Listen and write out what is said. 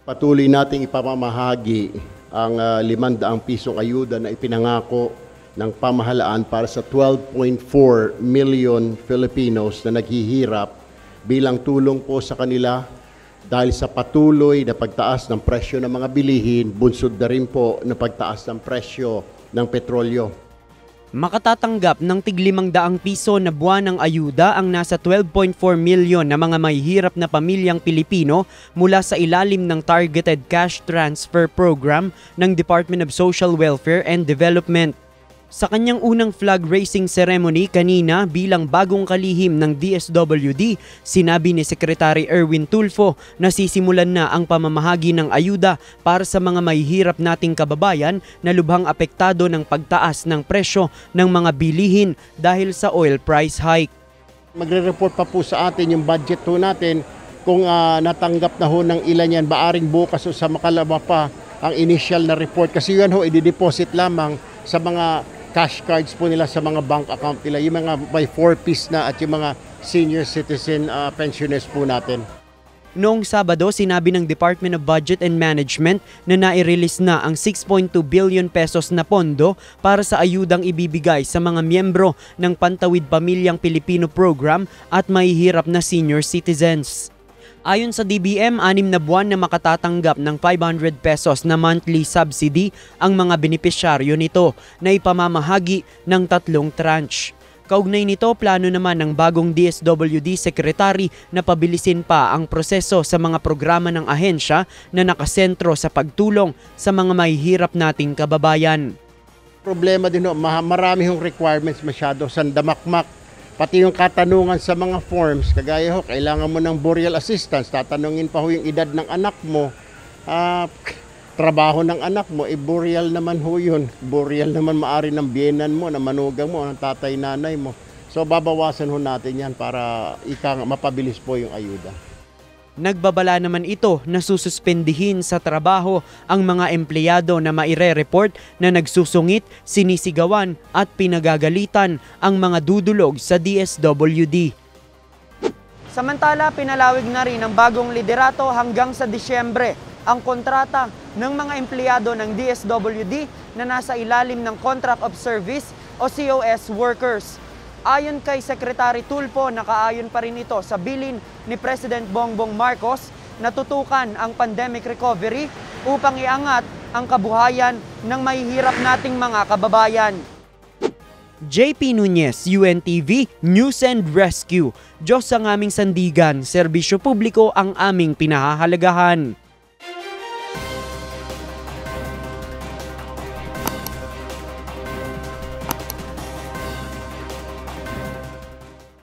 Patuloy nating ipamamahagi ang 500 pisong ayuda na ipinangako ng pamahalaan para sa 12.4 million Filipinos na naghihirap bilang tulong po sa kanila dahil sa patuloy na pagtaas ng presyo ng mga bilihin, bunsod na rin po na pagtaas ng presyo ng petrolyo. Makatatanggap ng tig-500 piso na buwanang ayuda ang nasa 12.4 milyon na mga mahihirap na pamilyang Pilipino mula sa ilalim ng Targeted Cash Transfer Program ng Department of Social Welfare and Development. Sa kanyang unang flag raising ceremony kanina bilang bagong kalihim ng DSWD, sinabi ni Secretary Erwin Tulfo na sisimulan na ang pamamahagi ng ayuda para sa mga mahihirap nating kababayan na lubhang apektado ng pagtaas ng presyo ng mga bilihin dahil sa oil price hike. Magre-report pa po sa atin yung budget po natin kung natanggap na ho ng ilan yan, baaring bukas o sa makalaba pa ang initial na report kasi yan ho i-deposit lamang sa mga cash cards po nila sa mga bank account nila, yung mga may 4-piece na at yung mga senior citizen pensioners po natin. Noong Sabado, sinabi ng Department of Budget and Management na nai-release na ang 6.2 billion pesos na pondo para sa ayudang ibibigay sa mga miyembro ng Pantawid Pamilyang Pilipino Program at mahihirap na senior citizens. Ayon sa DBM, 6 na buwan na makatatanggap ng 500 pesos na monthly subsidy ang mga benepisyaryo nito na ipamamahagi ng 3 tranche. Kaugnay nito, plano naman ng bagong DSWD Secretary na pabilisin pa ang proseso sa mga programa ng ahensya na nakasentro sa pagtulong sa mga mahihirap nating kababayan. Problema din ho, marami hong requirements masyado, sandamakmak. Pati yung katanungan sa mga forms, kagaya ho, kailangan mo ng burial assistance, tatanungin pa ho yung edad ng anak mo, trabaho ng anak mo, burial naman ho yun. Burial naman maari ng biyenan mo, ng manugang mo, ng tatay, nanay mo. So babawasan ho natin yan para mapabilis po yung ayuda. Nagbabala naman ito na sususpendihin sa trabaho ang mga empleyado na maire-report na nagsusungit, sinisigawan at pinagagalitan ang mga dudulog sa DSWD. Samantala, pinalawig na rin ng bagong liderato hanggang sa Disyembre ang kontrata ng mga empleyado ng DSWD na nasa ilalim ng Contract of Service o COS workers. Ayon kay Secretary Tulfo, nakaayon pa rin ito sa bilin ni President Bongbong Marcos na tutukan ang pandemic recovery upang iangat ang kabuhayan ng mahihirap nating mga kababayan. JP Nunez, UNTV, News and Rescue. Diyos ang aming sandigan, serbisyo publiko ang aming pinahahalagahan.